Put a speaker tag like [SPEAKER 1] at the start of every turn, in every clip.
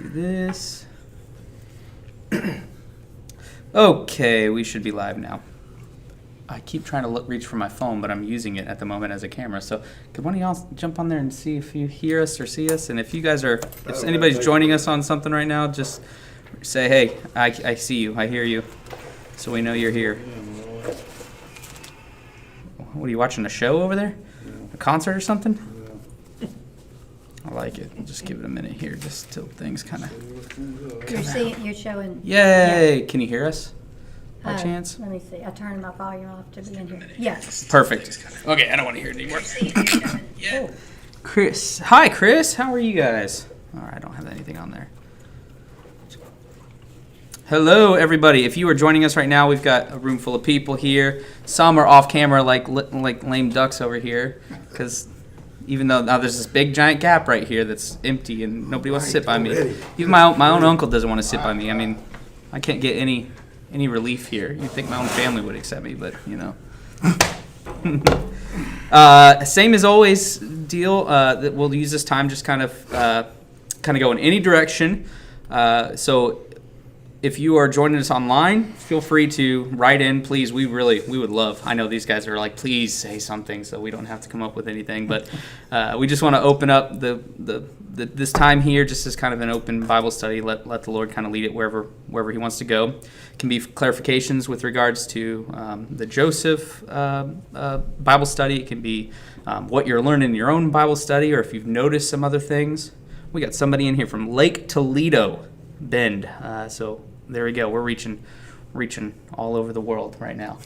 [SPEAKER 1] do this. Okay, we should be live now. I keep trying to reach for my phone, but I'm using it at the moment as a camera. So could one of y'all jump on there and see if you hear us or see us? And if you guys are, if anybody's joining us on something right now, just say, hey, I see you, I hear you, so we know you're here. What, are you watching a show over there? A concert or something? I like it. We'll just give it a minute here, just till things kind of.
[SPEAKER 2] You're showing.
[SPEAKER 1] Yay! Yeah. Can you hear us? By chance?
[SPEAKER 2] Let me see. I turned my volume off to be in here. Yes.
[SPEAKER 1] Perfect. Okay, I don't want to hear it anymore. Yeah. Oh. Chris. Hi, Chris. How are you guys? All right, I don't have anything on there. Hello, everybody. If you are joining us right now, we've got a room full of people here. Some are off camera like lame ducks over here, because even though now there's this big giant gap right here that's empty and nobody wants to sit by me. Even my own uncle doesn't want to sit by me. I mean, I can't get any relief here. You'd think my own family would accept me, but you know. Same as always deal. That we'll use this time just kind of go in any direction. So if you are joining us online, feel free to write in, please. We would love. I know these guys are like, please say something, so we don't have to come up with anything. But we just want to open up this time here just as kind of an open Bible study. Let the Lord kind of lead it wherever He wants to go. It can be clarifications with regards to the Joseph Bible study. It can be what you're learning in your own Bible study, or if you've noticed some other things. We got somebody in here from Lake Toledo, Bend. So there we go. We're reaching all over the world right now.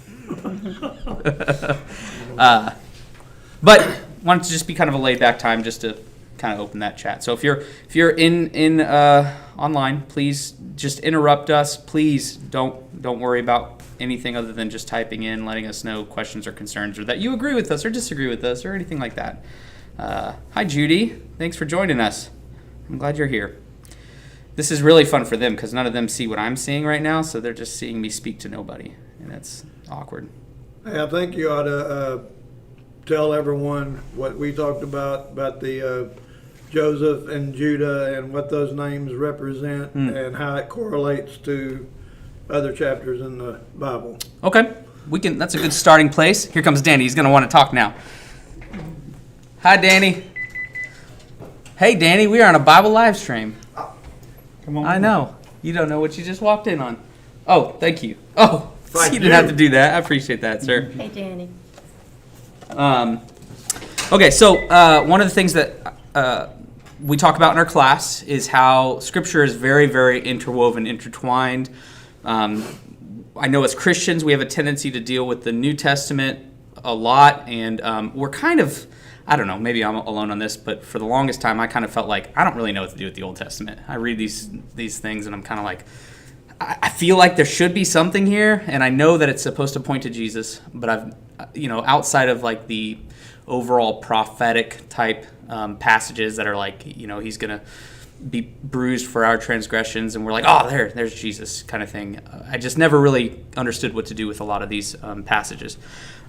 [SPEAKER 1] But wanted to just be kind of a laid back time just to kind of open that chat. So if you're in online, please just interrupt us. Please don't worry about anything other than just typing in, letting us know questions or concerns, or that you agree with us or disagree with us or anything like that. Hi Judy, thanks for joining us. I'm glad you're here. This is really fun for them because none of them see what I'm seeing right now, so they're just seeing me speak to nobody, and that's awkward.
[SPEAKER 3] Hey, I think you ought to tell everyone what we talked about the Joseph and Judah and what those names represent and how it correlates to other chapters in the Bible.
[SPEAKER 1] Okay, that's a good starting place. Here comes Danny. He's going to want to talk now. Hi, Danny. Hey, Danny, we are on a Bible live stream.
[SPEAKER 3] Come on.
[SPEAKER 1] I know. You don't know what you just walked in on. Oh, thank you. Oh,
[SPEAKER 3] Thank
[SPEAKER 1] you didn't have to do that. I appreciate that, sir.
[SPEAKER 2] Hey, Danny.
[SPEAKER 1] Okay, so one of the things that we talk about in our class is how Scripture is very, very intertwined. I know as Christians we have a tendency to deal with the New Testament a lot, and we're kind of, I don't know, maybe I'm alone on this, but for the longest time I kind of felt like I don't really know what to do with the Old Testament. I read these things and I'm kind of like, I feel like there should be something here, and I know that it's supposed to point to Jesus, but outside of like the overall prophetic type passages that are like, he's going to be bruised for our transgressions, and we're like, oh, there's Jesus kind of thing. I just never really understood what to do with a lot of these passages.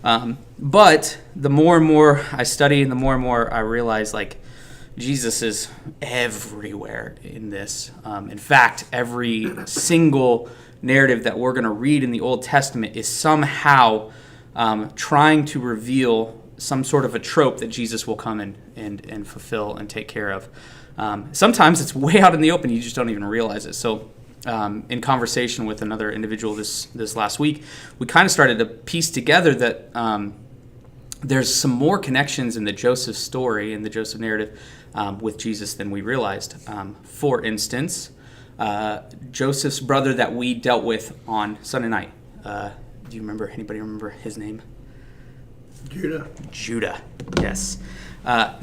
[SPEAKER 1] But the more and more I study and the more and more I realize, like, Jesus is everywhere in this. In fact, every single narrative that we're going to read in the Old Testament is somehow trying to reveal some sort of a trope that Jesus will come and fulfill and take care of. Sometimes it's way out in the open. You just don't even realize it. So in conversation with another individual this last week, we kind of started to piece together that there's some more connections in the Joseph story and the Joseph narrative with Jesus than we realized. For instance, Joseph's brother that we dealt with on Sunday night. Do you remember? Anybody remember his name? Judah. Yes.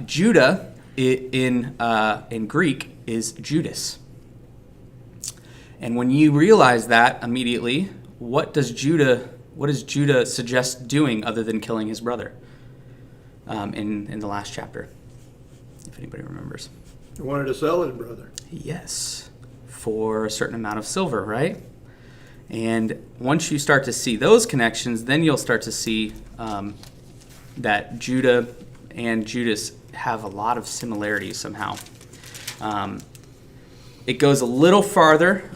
[SPEAKER 1] Judah in Greek is Judas. And when you realize that immediately, what does Judah suggest doing other than killing his brother in the last chapter? If anybody remembers.
[SPEAKER 3] He wanted to sell his brother.
[SPEAKER 1] Yes, for a certain amount of silver, right? And once you start to see those connections, then you'll start to see that Judah and Judas have a lot of similarities somehow. it goes a little farther.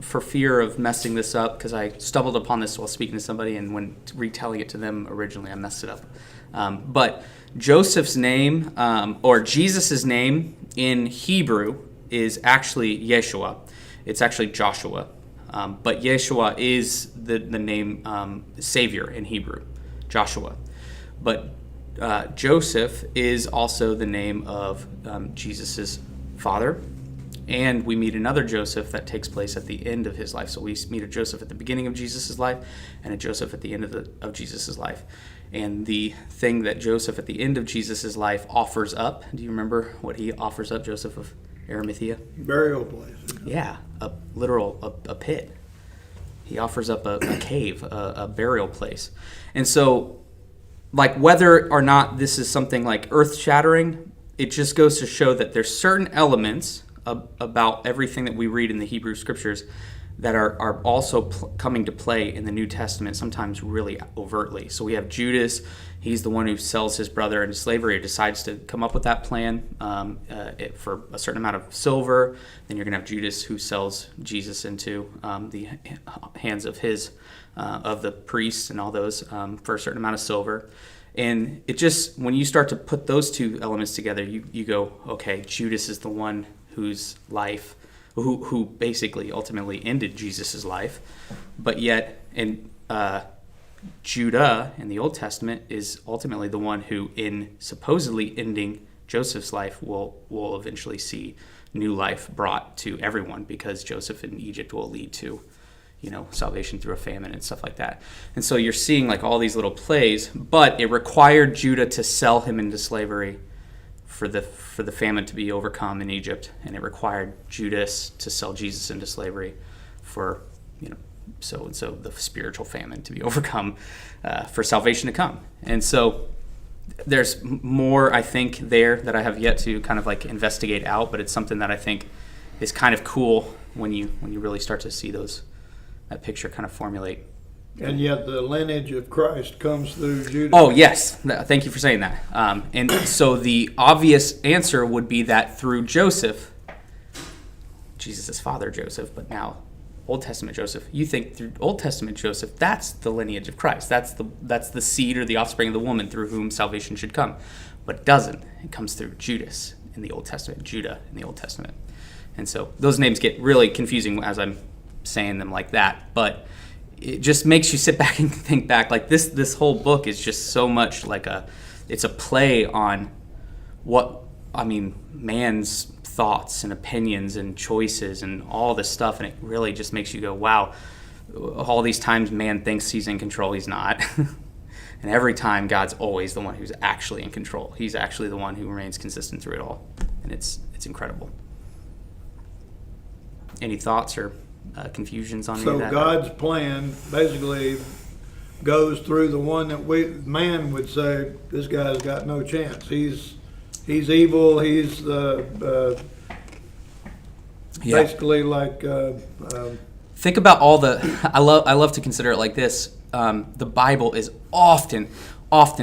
[SPEAKER 1] For fear of messing this up, because I stumbled upon this while speaking to somebody, and when retelling it to them originally, I messed it up. But Joseph's name, or Jesus' name in Hebrew, is actually Yeshua. It's actually Joshua. But Yeshua is the name Savior in Hebrew, Joshua. But Joseph is also the name of Jesus' father. And we meet another Joseph that takes place at the end of his life. So we meet a Joseph at the beginning of Jesus' life and a Joseph at the end of Jesus' life. And the thing that Joseph at the end of Jesus' life offers up, do you remember what he offers up, Joseph of Arimathea?
[SPEAKER 3] Burial place.
[SPEAKER 1] Yeah, a pit. He offers up a cave, a burial place. And so, like, whether or not this is something like earth-shattering, it just goes to show that there's certain elements about everything that we read in the Hebrew Scriptures that are also coming to play in the New Testament, sometimes really overtly. So we have Judas. He's the one who sells his brother into slavery, or decides to come up with that plan for a certain amount of silver. Then you're going to have Judas, who sells Jesus into the hands of the priests and all those for a certain amount of silver. And it just, when you start to put those two elements together, you go, okay, Judas is the one whose life, who basically ultimately ended Jesus' life, but yet Judah in the Old Testament is ultimately the one who, in supposedly ending Joseph's life, will eventually see new life brought to everyone, because Joseph in Egypt will lead to, salvation through a famine and stuff like that. And so you're seeing like all these little plays, but it required Judah to sell him into slavery for the famine to be overcome in Egypt, and it required Judas to sell Jesus into slavery for so the spiritual famine to be overcome, for salvation to come. And so there's more, I think, there that I have yet to kind of like investigate out, but it's something that I think is kind of cool when you really start to see that picture kind of formulate.
[SPEAKER 3] And yet the lineage of Christ comes through Judah.
[SPEAKER 1] Oh, yes. Thank you for saying that. And so the obvious answer would be that through Joseph, Jesus' father Joseph, but now Old Testament Joseph, you think through Old Testament Joseph, that's the lineage of Christ. That's the seed or the offspring of the woman through whom salvation should come. But it doesn't. It comes through Judas in the Old Testament, Judah in the Old Testament. And so those names get really confusing as I'm saying them like that. But it just makes you sit back and think back. Like this whole book is just so much like it's a play on man's thoughts and opinions and choices and all this stuff, and it really just makes you go, wow, all these times man thinks he's in control, he's not. And every time God's always the one who's actually in control. He's actually the one who remains consistent through it all, and it's incredible. Any thoughts or confusions on any of that?
[SPEAKER 3] So God's plan basically goes through the one that man would say, this guy's got no chance. He's evil. He's basically like.
[SPEAKER 1] Think about all the. I love to consider it like this. The Bible is often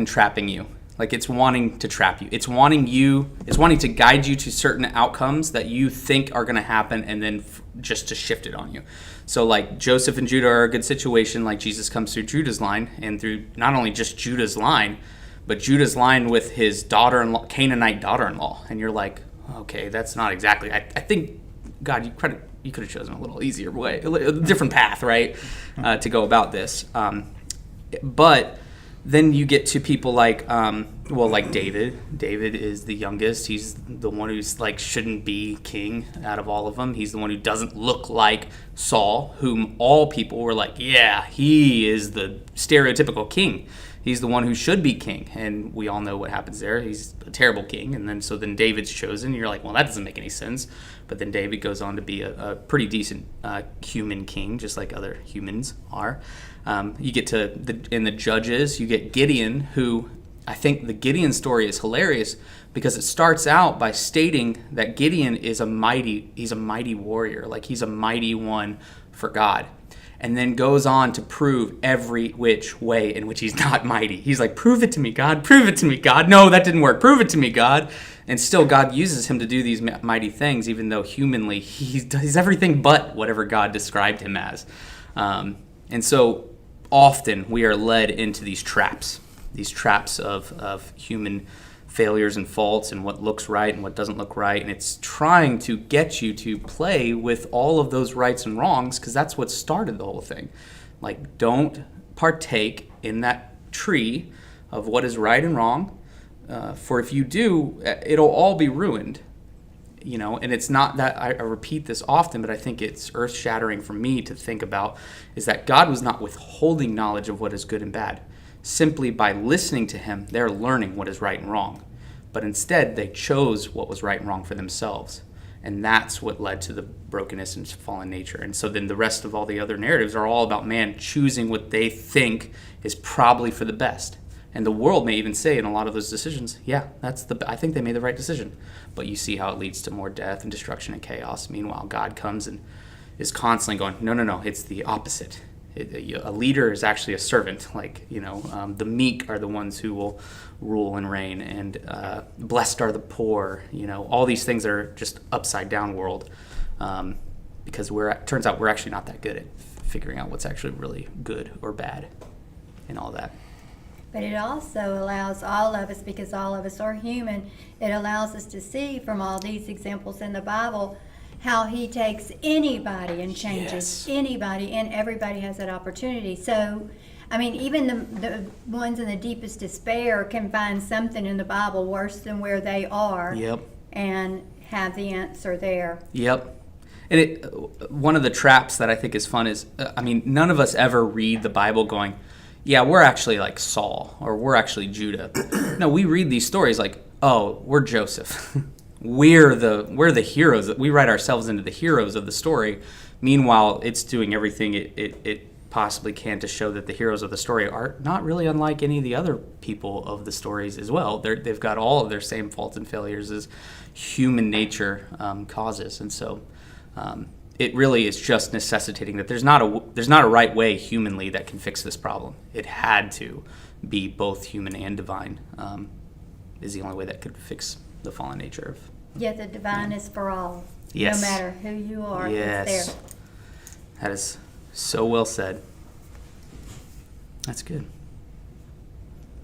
[SPEAKER 1] trapping you. Like it's wanting to trap you. It's wanting to guide you to certain outcomes that you think are going to happen, and then just to shift it on you. So like Joseph and Judah are a good situation. Like Jesus comes through Judah's line, and through not only just Judah's line, but Judah's line with his daughter-in-law, Canaanite daughter-in-law. And you're like, okay, that's not exactly. I think God, you could have chosen a little easier way, a different path, right, to go about this. But then you get to people like David. David is the youngest. He's the one who's like shouldn't be king out of all of them. He's the one who doesn't look like Saul, whom all people were like, yeah, he is the stereotypical king. He's the one who should be king, and we all know what happens there. He's a terrible king, and then David's chosen. And you're like, well, that doesn't make any sense. But then David goes on to be a pretty decent human king, just like other humans are. You get to in the Judges, you get Gideon, who I think the Gideon story is hilarious because it starts out by stating that Gideon is he's a mighty warrior, like he's a mighty one for God. and then goes on to prove every which way in which he's not mighty. He's like, prove it to me, God. Prove it to me, God. No, that didn't work. Prove it to me, God. And still God uses him to do these mighty things, even though humanly he's everything but whatever God described him as. And so often we are led into these traps of human failures and faults and what looks right and what doesn't look right. And it's trying to get you to play with all of those rights and wrongs, because that's what started the whole thing. Like, don't partake in that tree of what is right and wrong, for if you do, it'll all be ruined. And it's not that I repeat this often, but I think it's earth-shattering for me to think about, is that God was not withholding knowledge of what is good and bad. Simply by listening to him, they're learning what is right and wrong. But instead, they chose what was right and wrong for themselves. And that's what led to the brokenness and fallen nature. And so then the rest of all the other narratives are all about man choosing what they think is probably for the best. And the world may even say in a lot of those decisions, yeah, I think they made the right decision. But you see how it leads to more death and destruction and chaos. Meanwhile, God comes and is constantly going, no, it's the opposite. A leader is actually a servant. The meek are the ones who will rule and reign, and blessed are the poor. All these things that are just upside down world, because turns out we're actually not that good at figuring out what's actually really good or bad and all that.
[SPEAKER 2] But it also allows all of us, because all of us are human, it allows us to see from all these examples in the Bible how he takes anybody and changes anybody, and everybody has that opportunity. So, even the ones in the deepest despair can find something in the Bible worse than where they are, and have the answer there.
[SPEAKER 1] Yep. And one of the traps that I think is fun is, none of us ever read the Bible going, yeah, we're actually like Saul, or we're actually Judah. No, we read these stories like, oh, we're Joseph. We're the heroes. We write ourselves into the heroes of the story. Meanwhile, it's doing everything it possibly can to show that the heroes of the story are not really unlike any of the other people of the stories as well. They've got all of their same faults and failures as human nature causes. And so it really is just necessitating that there's not a right way humanly that can fix this problem. It had to be both human and divine, is the only way that could fix the fallen nature of.
[SPEAKER 2] Yeah, the divine is for all.
[SPEAKER 1] Yes.
[SPEAKER 2] No matter who you are,
[SPEAKER 1] yes.
[SPEAKER 2] It's there.
[SPEAKER 1] That is so well said. That's good.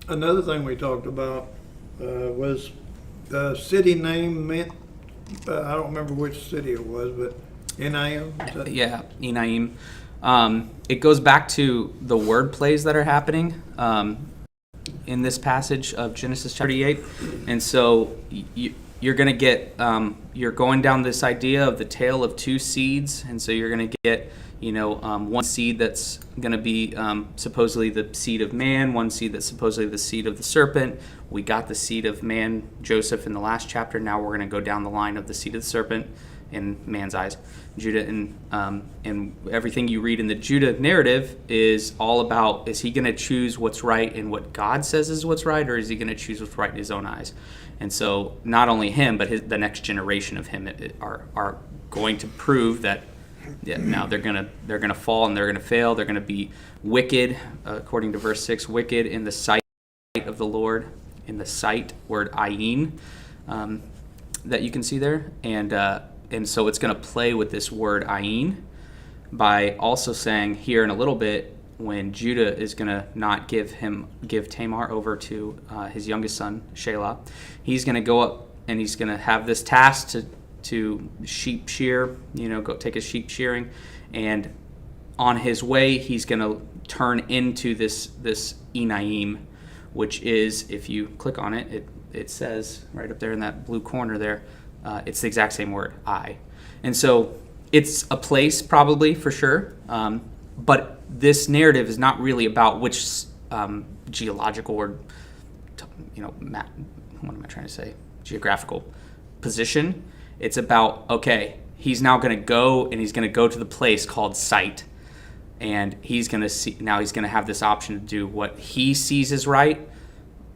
[SPEAKER 3] Another thing we talked about was the city name meant, I don't remember which city it was, but Enaim?
[SPEAKER 1] Yeah, Enaim. It goes back to the word plays that are happening in this passage of Genesis chapter 38. And so you're going to get, you're going down this idea of the tale of two seeds. And so you're going to get, one seed that's going to be supposedly the seed of man, one seed that's supposedly the seed of the serpent. We got the seed of man, Joseph, in the last chapter. Now we're going to go down the line of the seed of the serpent in man's eyes, Judah. And everything you read in the Judah narrative is all about, is he going to choose what's right in what God says is what's right, or is he going to choose what's right in his own eyes? And so not only him, but the next generation of him are going to prove that now they're gonna fall and they're gonna fail. They're gonna be wicked, according to verse 6, wicked in the sight of the Lord, in the sight, word ayin, that you can see there. And so it's going to play with this word ayin by also saying here in a little bit, when Judah is going to not give Tamar over to his youngest son, Shelah, he's going to go up and he's going to have this task to sheep shear, go take his sheep shearing. And on his way, he's going to turn into this Enaim, which is, if you click on it, it says right up there in that blue corner there, it's the exact same word, I. And so it's a place probably for sure, but this narrative is not really about which geological or, what am I trying to say, geographical position. It's about, okay, he's now going to go and he's going to go to the place called sight, and he's going to see, now he's going to have this option to do what he sees as right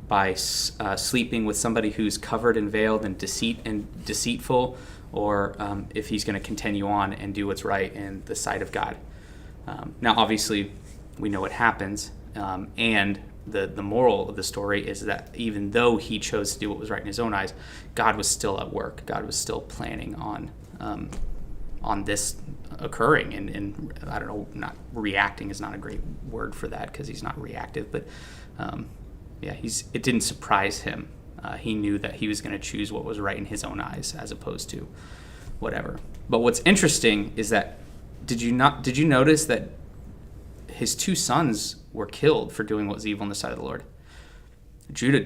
[SPEAKER 1] by sleeping with somebody who's covered and veiled and deceitful, or if he's going to continue on and do what's right in the sight of God. Now, obviously, we know what happens, and the moral of the story is that even though he chose to do what was right in his own eyes, God was still at work. God was still planning on this occurring, and I don't know, not reacting is not a great word for that because he's not reactive, but it didn't surprise him. He knew that he was going to choose what was right in his own eyes as opposed to whatever. But what's interesting is that did you notice that his two sons were killed for doing what was evil in the sight of the Lord? Judah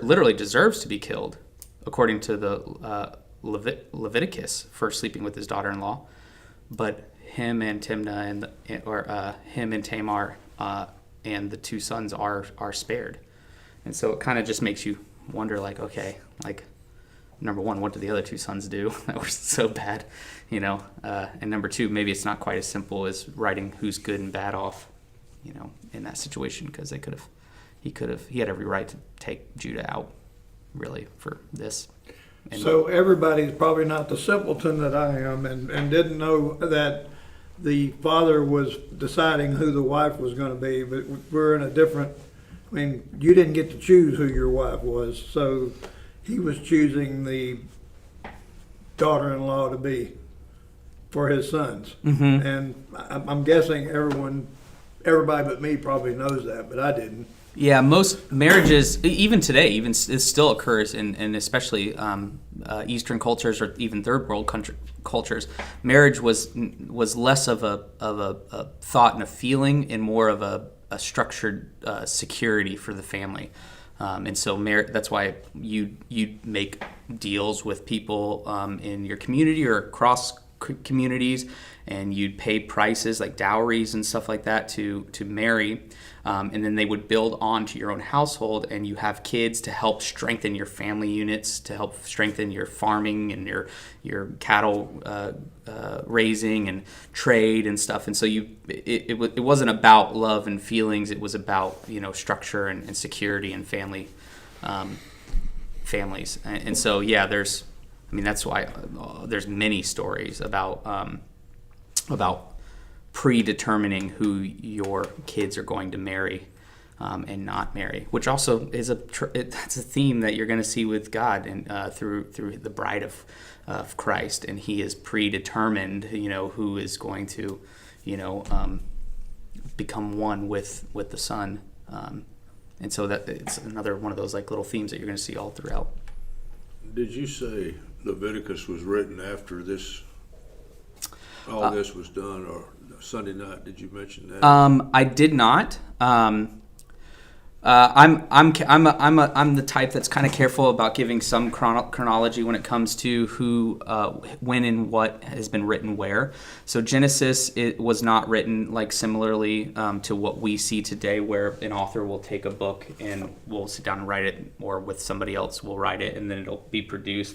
[SPEAKER 1] literally deserves to be killed, according to the Leviticus, for sleeping with his daughter-in-law. But him and Timnah him and Tamar and the two sons are spared. And so it kind of just makes you wonder, like, okay, like, number one, what did the other two sons do that were so bad, and number two, maybe it's not quite as simple as writing who's good and bad off, in that situation, because he had every right to take Judah out, really, for this.
[SPEAKER 3] So everybody's probably not the simpleton that I am, and didn't know that the father was deciding who the wife was going to be, but we're in a different, you didn't get to choose who your wife was, so he was choosing the daughter-in-law to be for his sons. Mm-hmm. And I'm guessing everybody but me probably knows that, but I didn't.
[SPEAKER 1] Yeah, most marriages, even today, it still occurs in especially Eastern cultures or even third world cultures. Marriage was less of a thought and a feeling and more of a structured security for the family. And so that's why you make deals with people in your community or across communities, and you'd pay prices like dowries and stuff like that to marry, and then they would build on to your own household, and you have kids to help strengthen your family units, to help strengthen your farming and your cattle raising and trade and stuff. And so it wasn't about love and feelings, it was about structure and security and families. And so that's why there's many stories about predetermining who your kids are going to marry and not marry, which also is that's a theme that you're going to see with God and through the bride of Christ, and He is predetermined, who is going to, become one with the Son, and so that it's another one of those like little themes that you're going to see all throughout.
[SPEAKER 4] Did you say Leviticus was written after this? All this was done, or Sunday night? Did you mention that?
[SPEAKER 1] I did not. I'm the type that's kind of careful about giving some chronology when it comes to who, when, and what has been written where. So Genesis, it was not written like similarly to what we see today, where an author will take a book and we'll sit down and write it, or with somebody else will write it, and then it'll be produced.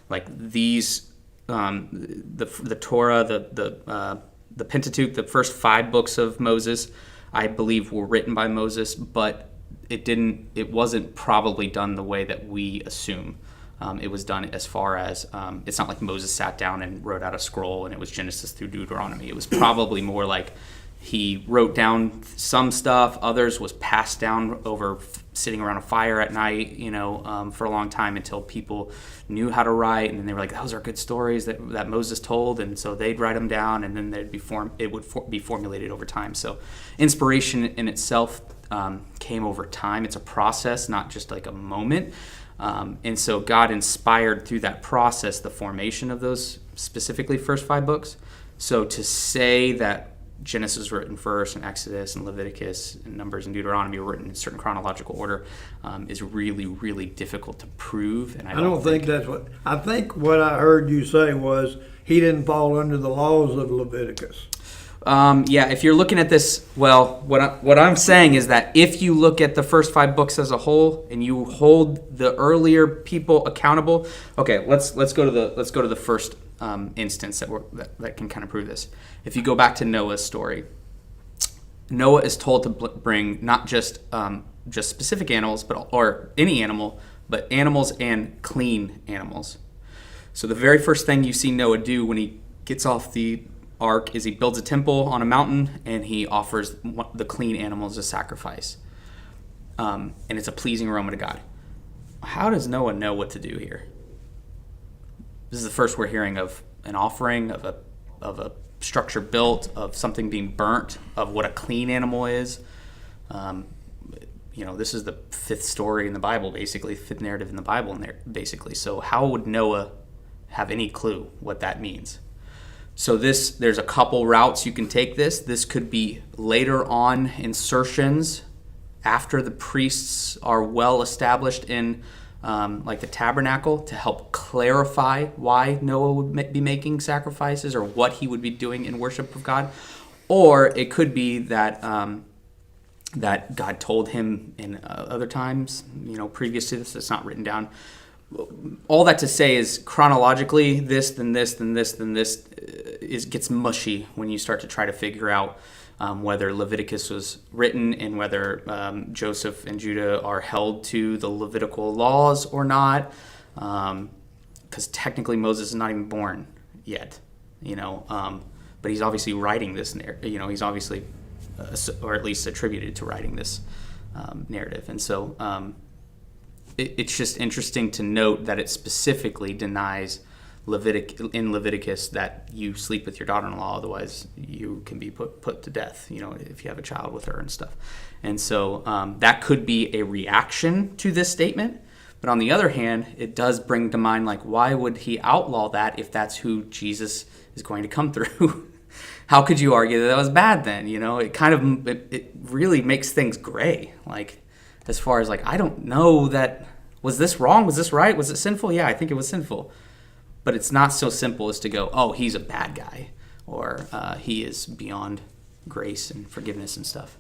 [SPEAKER 1] Like these, the Torah, the Pentateuch, the first 5 books of Moses, I believe were written by Moses, but it wasn't probably done the way that we assume. It was done as far as, it's not like Moses sat down and wrote out a scroll and it was Genesis through Deuteronomy. It was probably more like he wrote down some stuff, others was passed down over sitting around a fire at night, for a long time until people knew how to write, and then they were like, those are good stories that Moses told, and so they'd write them down, and then it would be formulated over time. So inspiration in itself came over time. It's a process, not just like a moment. And so God inspired through that process the formation of those specifically first 5 books. So to say that Genesis was written first, and Exodus and Leviticus and Numbers and Deuteronomy were written in a certain chronological order is really, really difficult to prove. And I don't think that's what
[SPEAKER 3] I think. What I heard you say was he didn't fall under the laws of Leviticus.
[SPEAKER 1] If you're looking at this, well, what I'm saying is that if you look at the first 5 books as a whole and you hold the earlier people accountable, okay, let's go to the first instance that can kind of prove this. If you go back to Noah's story, Noah is told to bring not just specific animals, or any animal, but animals and clean animals. So the very first thing you see Noah do when he gets off the ark is he builds a temple on a mountain and he offers the clean animals as sacrifice. And it's a pleasing aroma to God. How does Noah know what to do here? This is the first we're hearing of an offering, of a structure built, of something being burnt, of what a clean animal is. This is the fifth story in the Bible, basically, fifth narrative in the Bible, basically. So how would Noah have any clue what that means? So there's a couple routes you can take this. This could be later on insertions after the priests are well established in like the tabernacle to help clarify why Noah would be making sacrifices or what he would be doing in worship of God. Or it could be that that God told him in other times, previous to this. It's not written down. All that to say is chronologically, this, then this, then this, then this gets mushy when you start to try to figure out whether Leviticus was written and whether Joseph and Judah are held to the Levitical laws or not, because technically Moses is not even born yet, but he's obviously writing this, he's obviously, or at least attributed to writing this narrative. And so it's just interesting to note that it specifically denies in Leviticus that you sleep with your daughter-in-law, otherwise you can be put to death, if you have a child with her and stuff. And so that could be a reaction to this statement. But on the other hand, it does bring to mind, like, why would he outlaw that if that's who Jesus is going to come through? How could you argue that was bad then? It kind of, it really makes things gray. Like, as far as, like, I don't know that, was this wrong? Was this right? Was it sinful? Yeah, I think it was sinful. But it's not so simple as to go, oh, he's a bad guy, or he is beyond grace and forgiveness and stuff.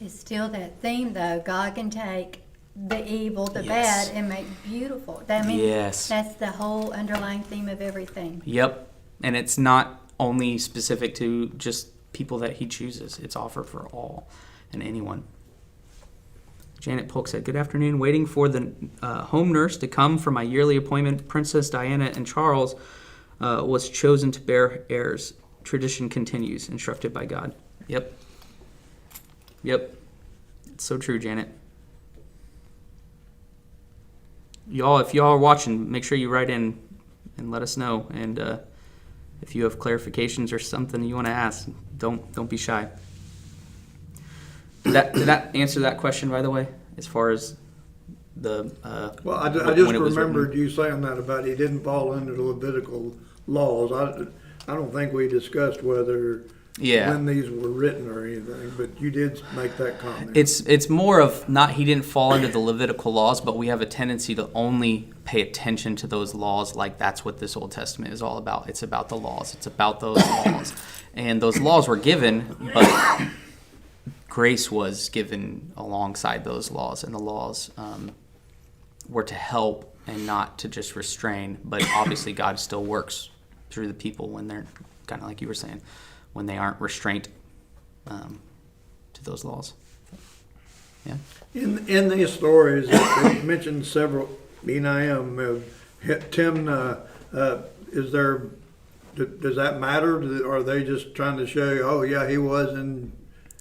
[SPEAKER 2] It's still that theme, though. God can take the evil, the
[SPEAKER 1] Yes.
[SPEAKER 2] bad, and make beautiful.
[SPEAKER 1] Yes.
[SPEAKER 2] That's the whole underlying theme of everything.
[SPEAKER 1] Yep. And it's not only specific to just people that he chooses. It's offered for all and anyone. Janet Polk said, "Good afternoon. Waiting for the home nurse to come for my yearly appointment. Princess Diana and Charles was chosen to bear heirs. Tradition continues, instructed by God." Yep. It's so true, Janet. Y'all, if y'all are watching, make sure you write in and let us know. And if you have clarifications or something you want to ask, don't be shy. Did that answer that question, by the way, as far as the
[SPEAKER 3] Well, I
[SPEAKER 1] when
[SPEAKER 3] just
[SPEAKER 1] it was
[SPEAKER 3] remembered
[SPEAKER 1] written?
[SPEAKER 3] you saying that about he didn't fall under the Levitical laws. I don't think we discussed whether when these were written or anything, but you did make that comment.
[SPEAKER 1] It's more of not he didn't fall under the Levitical laws, but we have a tendency to only pay attention to those laws like that's what this Old Testament is all about. It's about the laws. It's about those laws. And those laws were given, but grace was given alongside those laws, and the laws were to help and not to just restrain. But obviously God still works through the people when they're, kind of like you were saying, when they aren't restraint to those laws. Yeah.
[SPEAKER 3] In these stories, it mentioned several Benayim. Tim, is there? Does that matter? Or are they just trying to show you, oh yeah, he was in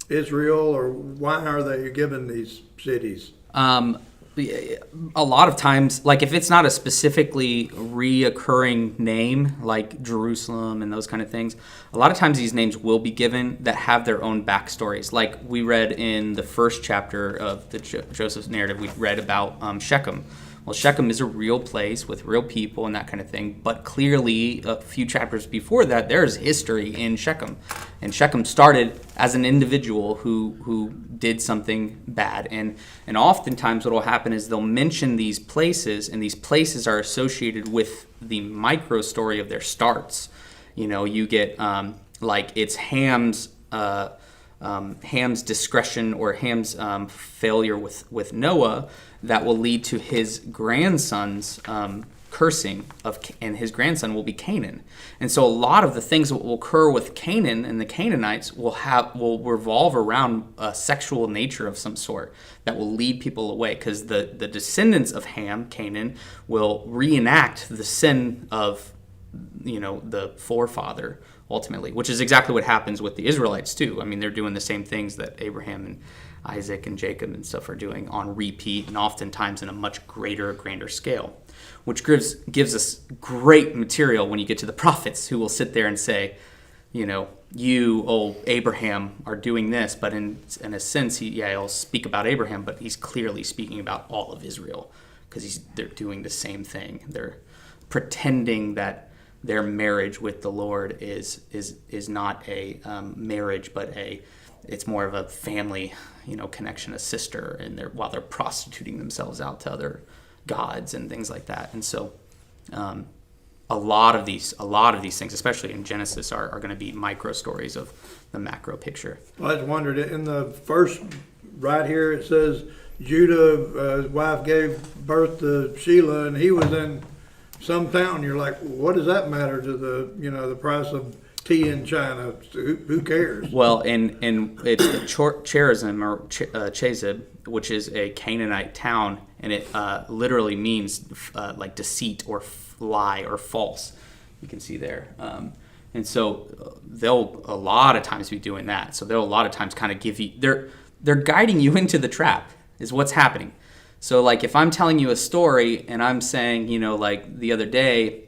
[SPEAKER 3] Israel, or why are they given these cities?
[SPEAKER 1] A lot of times, like if it's not a specifically reoccurring name like Jerusalem and those kind of things, a lot of times these names will be given that have their own backstories. Like we read in the first chapter of the Joseph's narrative, we read about Shechem. Well, Shechem is a real place with real people and that kind of thing, but clearly a few chapters before that, there's history in Shechem. And Shechem started as an individual who did something bad. And oftentimes what will happen is they'll mention these places, and these places are associated with the micro story of their starts. You get like it's Ham's discretion or Ham's failure with Noah that will lead to his grandson's cursing and his grandson will be Canaan. And so a lot of the things that will occur with Canaan and the Canaanites will revolve around a sexual nature of some sort that will lead people away, because the descendants of Ham, Canaan, will reenact the sin of the forefather ultimately, which is exactly what happens with the Israelites too. I mean, they're doing the same things that Abraham and Isaac and Jacob and stuff are doing on repeat, and oftentimes in a much grander scale, which gives us great material when you get to the prophets, who will sit there and say, you, oh Abraham, are doing this, but in a sense, he'll speak about Abraham, but he's clearly speaking about all of Israel, because they're doing the same thing. They're pretending that their marriage with the Lord is not a marriage, but it's more of a family, connection, a sister, and while they're prostituting themselves out to other gods and things like that. And so, a lot of these things, especially in Genesis, are going to be micro stories of the macro picture.
[SPEAKER 3] I just wondered, in the first right here it says Judah, his wife gave birth to Shelah, and he was in some town. You're like, what does that matter to the price of tea in China? Who cares?
[SPEAKER 1] Well, and it's the Cherazim or Chezib, which is a Canaanite town, and it literally means like deceit or lie or false. You can see there. And so they'll a lot of times be doing that. So they'll a lot of times kind of give you, they're guiding you into the trap is what's happening. So like if I'm telling you a story and I'm saying, like the other day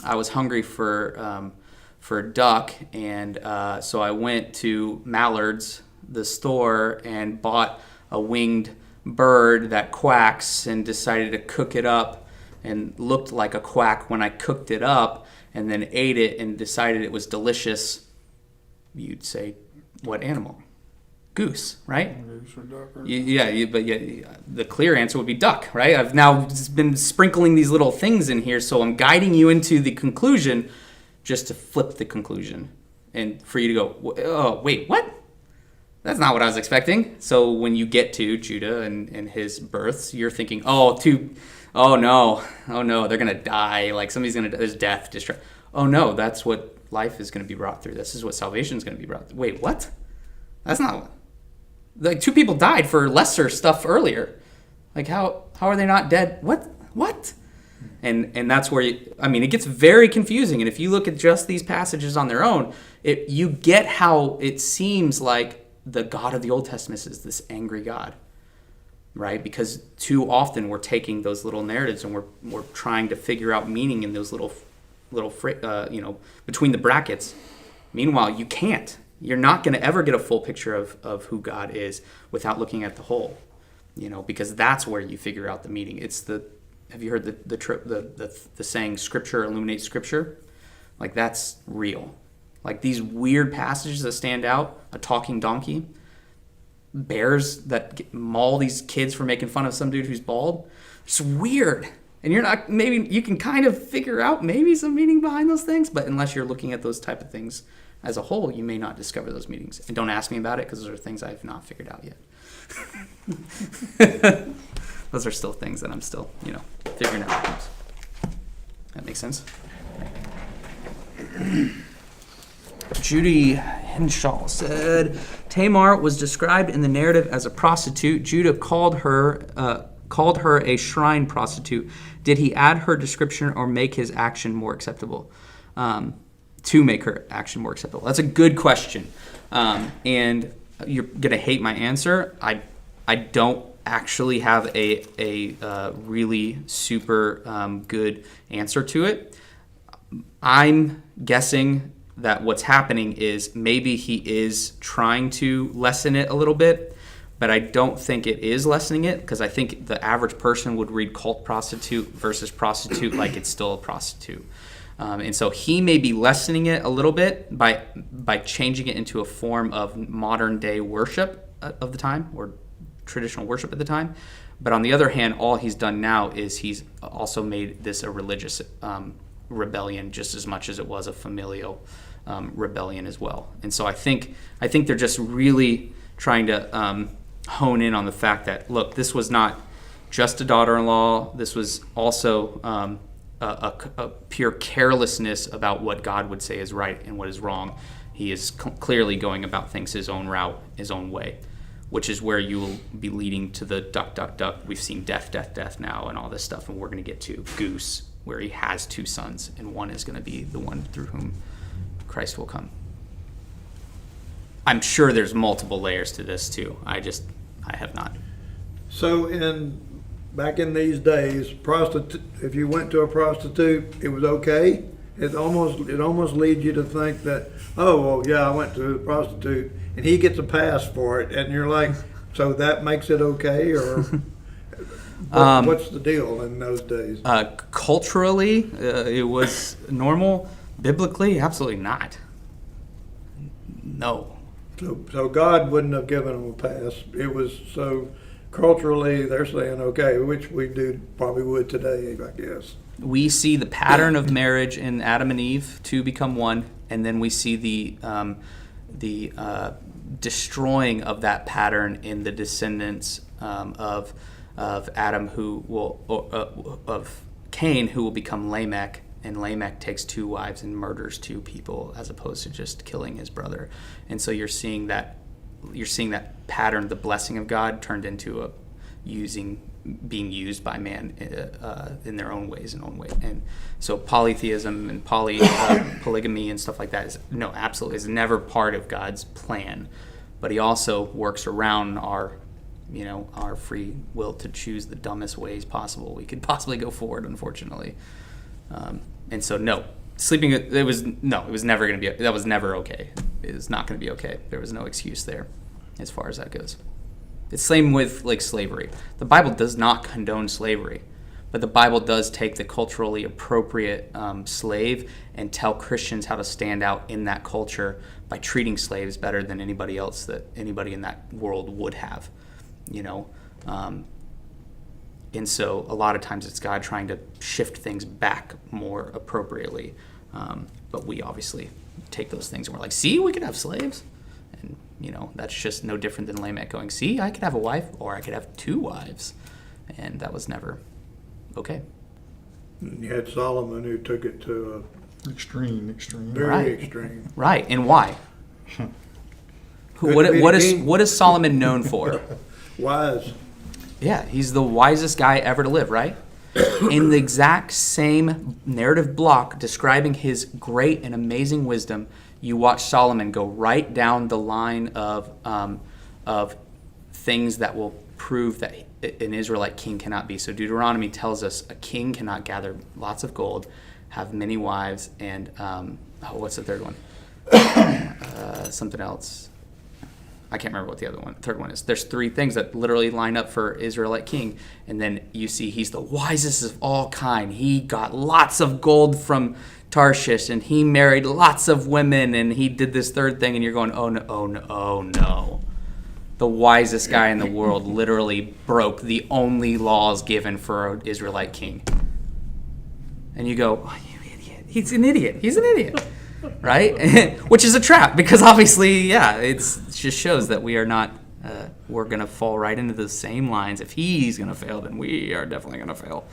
[SPEAKER 1] I was hungry for duck, and so I went to Mallard's, the store, and bought a winged bird that quacks and decided to cook it up and looked like a quack when I cooked it up, and then ate it and decided it was delicious. You'd say, what animal? Goose, right?
[SPEAKER 5] Goose or duck or...
[SPEAKER 1] The clear answer would be duck, right? I've now been sprinkling these little things in here, so I'm guiding you into the conclusion just to flip the conclusion and for you to go, oh, wait, what? That's not what I was expecting. So when you get to Judah and his births, you're thinking, oh no, they're going to die. Like somebody's going to die. There's death, destruction. Oh no, that's what life is going to be brought through. This is what salvation is going to be brought through. Wait, what? That's not what. Like 2 people died for lesser stuff earlier. Like how are they not dead? What? And that's where it gets very confusing. And if you look at just these passages on their own, you get how it seems like the God of the Old Testament is this angry God, right? Because too often we're taking those little narratives and we're trying to figure out meaning in those little between the brackets. Meanwhile, you can't. You're not going to ever get a full picture of who God is without looking at the whole, because that's where you figure out the meaning. Have you heard the saying, Scripture illuminates Scripture? Like, that's real. Like, these weird passages that stand out, a talking donkey, bears that maul these kids for making fun of some dude who's bald. It's weird. And maybe you can kind of figure out maybe some meaning behind those things, but unless you're looking at those type of things as a whole, you may not discover those meanings. And don't ask me about it, because those are things I've not figured out yet. Those are still things that I'm still, figuring out. That makes sense? Judy Henshaw said, Tamar was described in the narrative as a prostitute. Judah called her a shrine prostitute. Did he add her description or make his action more acceptable? To make her action more acceptable. That's a good question. And you're going to hate my answer. I don't actually have a really super good answer to it. I'm guessing that what's happening is maybe he is trying to lessen it a little bit, but I don't think it is lessening it, because I think the average person would read cult prostitute versus prostitute like it's still a prostitute. And so he may be lessening it a little bit by changing it into a form of modern day worship of the time, or traditional worship at the time. But on the other hand, all he's done now is he's also made this a religious rebellion just as much as it was a familial rebellion as well. And so I think they're just really trying to hone in on the fact that, look, this was not just a daughter-in-law. This was also a pure carelessness about what God would say is right and what is wrong. He is clearly going about things his own route, his own way, which is where you will be leading to the duck, duck, duck. We've seen death, death, death now and all this stuff, and we're going to get to goose, where he has two sons, and one is going to be the one through whom Christ will come. I'm sure there's multiple layers to this too. I have not.
[SPEAKER 3] So back in these days, if you went to a prostitute, it was okay. It almost leads you to think that, oh, well, yeah, I went to a prostitute, and he gets a pass for it, and you're like, so that makes it okay, or what's the deal in those days?
[SPEAKER 1] Culturally, it was normal. Biblically, absolutely not. No.
[SPEAKER 3] So God wouldn't have given them a pass. It was so culturally they're saying okay, which we probably would today, I guess.
[SPEAKER 1] We see the pattern of marriage in Adam and Eve, two become one, and then we see the destroying of that pattern in the descendants of Adam, of Cain, who will become Lamech. And Lamech takes two wives and murders two people as opposed to just killing his brother. And so you're seeing that pattern, the blessing of God turned into being used by man in their own ways and so polytheism and polygamy and stuff like that is never part of God's plan. But he also works around our free will to choose the dumbest ways possible we could possibly go forward, unfortunately. And so, sleeping. It was never going to be. That was never okay. It was not going to be okay. There was no excuse there, as far as that goes. It's same with like slavery. The Bible does not condone slavery, but the Bible does take the culturally appropriate slave and tell Christians how to stand out in that culture by treating slaves better than anybody else that anybody in that world would have. And so a lot of times it's God trying to shift things back more appropriately. But we obviously take those things and we're like, see, we could have slaves. And, that's just no different than Lamech going, see, I could have a wife or I could have two wives. And that was never okay.
[SPEAKER 3] And you had Solomon who took it to
[SPEAKER 5] Extreme.
[SPEAKER 3] very extreme.
[SPEAKER 1] Right. And why? What is Solomon known for?
[SPEAKER 3] Wise.
[SPEAKER 1] Yeah, he's the wisest guy ever to live, right? In the exact same narrative block describing his great and amazing wisdom, you watch Solomon go right down the line of things that will prove that an Israelite king cannot be. So Deuteronomy tells us a king cannot gather lots of gold, have many wives, and what's the third one? Something else. I can't remember what the third one is. There's three things that literally line up for Israelite king. And then you see he's the wisest of all kind. He got lots of gold from Tarshish and he married lots of women and he did this third thing and you're going, oh no. The wisest guy in the world literally broke the only laws given for an Israelite king. And you go, oh, you idiot. He's an idiot. Right? Which is a trap because obviously, it just shows that we are not, we're going to fall right into the same lines. If he's going to fail, then we are definitely going to fail.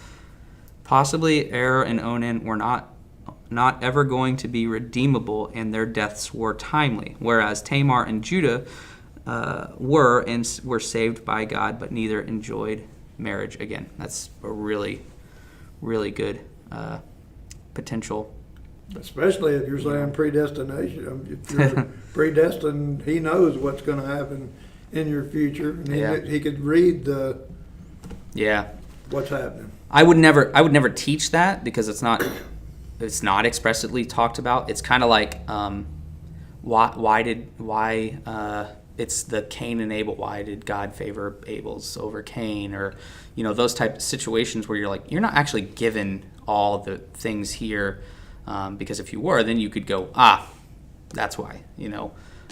[SPEAKER 1] Possibly Er and Onan were not ever going to be redeemable and their deaths were timely, whereas Tamar and Judah were saved by God, but neither enjoyed marriage again. That's a really, really good potential.
[SPEAKER 3] Especially if you're saying predestination. If you're predestined, he knows what's going to happen in your future, and he could read what's happening.
[SPEAKER 1] I would never teach that because it's not expressly talked about. It's kind of like why it's the Cain and Abel. Why did God favor Abel's over Cain, or those type of situations where you're like, you're not actually given all the things here. Because if you were, then you could go, that's why,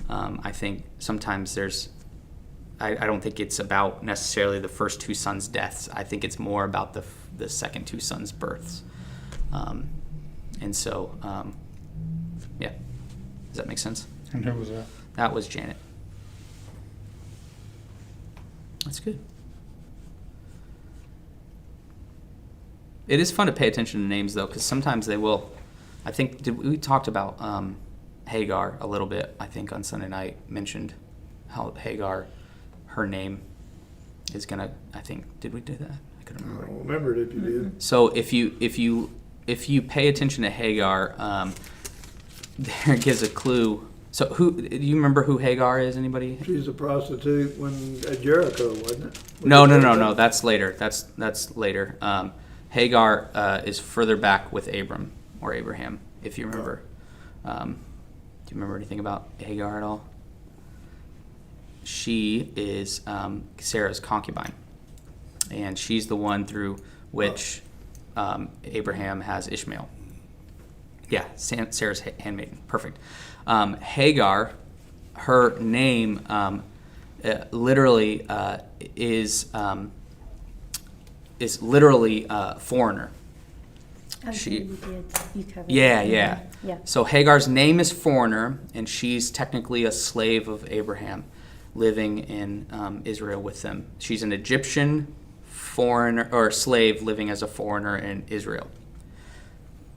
[SPEAKER 1] I think sometimes I don't think it's about necessarily the first two sons' deaths. I think it's more about the second two sons' births. And so, does that make sense?
[SPEAKER 5] And who was that?
[SPEAKER 1] That was Janet. That's good. It is fun to pay attention to names, though, because sometimes they will. I think we talked about Hagar a little bit, I think, on Sunday night, mentioned how Hagar, her name is going to, I think, did we do that? I couldn't remember.
[SPEAKER 3] I don't remember it if you did.
[SPEAKER 1] So if you if you pay attention to Hagar, there gives a clue. So who do you remember who Hagar is? Anybody?
[SPEAKER 3] She's a prostitute at Jericho, wasn't it?
[SPEAKER 1] No. That's later. That's later. Hagar is further back with Abram or Abraham, if you remember. Do you remember anything about Hagar at all? She is Sarah's concubine, and she's the one through which Abraham has Ishmael. Yeah, Sarah's handmaiden. Perfect. Hagar, her name literally is literally foreigner.
[SPEAKER 2] You covered
[SPEAKER 1] Yeah,
[SPEAKER 2] that.
[SPEAKER 1] yeah.
[SPEAKER 2] Yeah.
[SPEAKER 1] So Hagar's name is foreigner, and she's technically a slave of Abraham, living in Israel with them. She's an Egyptian foreigner or slave living as a foreigner in Israel.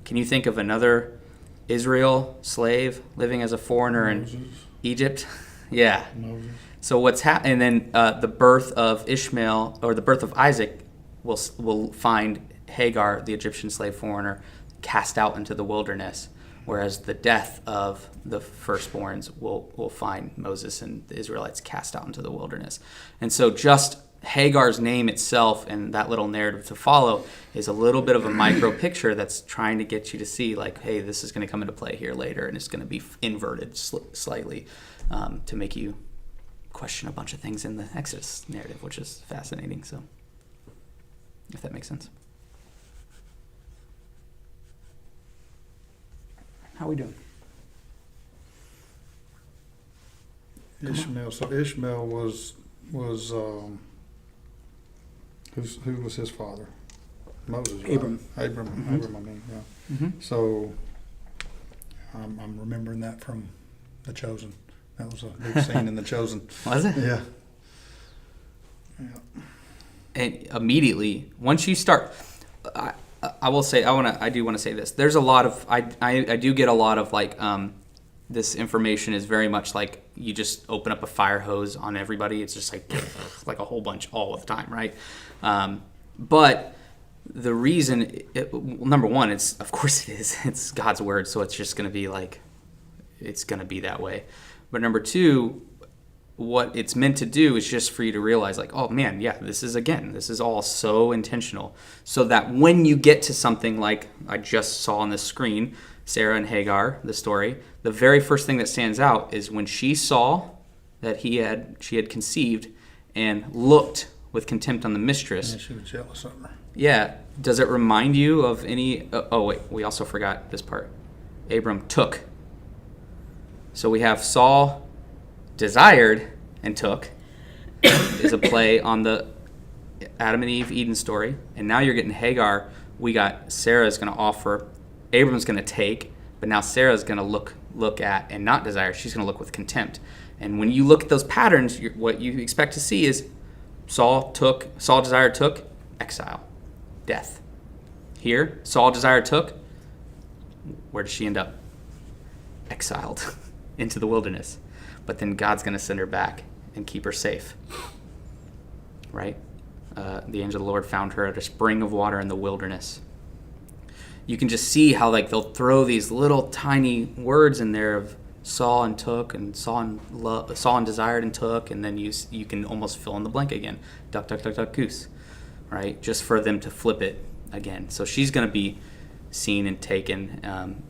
[SPEAKER 1] Can you think of another Israel slave living as a foreigner in Egypt? Yeah.
[SPEAKER 5] Moses.
[SPEAKER 1] So what's happening? And then the birth of Ishmael or the birth of Isaac will find Hagar, the Egyptian slave foreigner, cast out into the wilderness, whereas the death of the firstborns will find Moses and the Israelites cast out into the wilderness. And so just Hagar's name itself and that little narrative to follow is a little bit of a micro picture that's trying to get you to see, like, hey, this is going to come into play here later, and it's going to be inverted slightly to make you question a bunch of things in the Exodus narrative, which is fascinating. So, if that makes sense. How are we doing?
[SPEAKER 5] Ishmael. So Ishmael was who was his father? Moses. Right?
[SPEAKER 1] Abram.
[SPEAKER 5] Abram.
[SPEAKER 1] Mm-hmm.
[SPEAKER 5] Abram. I mean, yeah.
[SPEAKER 1] Mm-hmm.
[SPEAKER 5] So I'm remembering that from The Chosen. That was a big scene in The Chosen.
[SPEAKER 1] Was it?
[SPEAKER 5] Yeah. Yeah.
[SPEAKER 1] And immediately, once you start, I will say, I do want to say this. There's a lot of, I do get a lot of like, this information is very much like you just open up a fire hose on everybody. It's just like a whole bunch all the time, right? But the reason, number one, of course it is. It's God's word, so it's just going to be like, it's going to be that way. But number two, what it's meant to do is just for you to realize, like, oh man, yeah, this is all so intentional. So that when you get to something like I just saw on the screen, Sarah and Hagar, the story, the very first thing that stands out is when she saw that she had conceived and looked with contempt on the mistress.
[SPEAKER 5] Yeah, she was jealous of her.
[SPEAKER 1] Yeah. Does it remind you of any... Oh, wait. We also forgot this part. Abram took. So we have Saul desired and took is a play on the Adam and Eve Eden story. And now you're getting Hagar. We got Sarah's going to offer. Abram's going to take. But now Sarah's going to look at and not desire. She's going to look with contempt. And when you look at those patterns, what you expect to see is Saul desired took, exile, death. Here, Saul desired took, where does she end up? Exiled into the wilderness. But then God's going to send her back and keep her safe. Right? The angel of the Lord found her at a spring of water in the wilderness. You can just see how like they'll throw these little tiny words in there of saw and took, and saw and desired and took, and then you can almost fill in the blank again. Duck, duck, duck, duck, goose. Right? Just for them to flip it again. So she's going to be seen and taken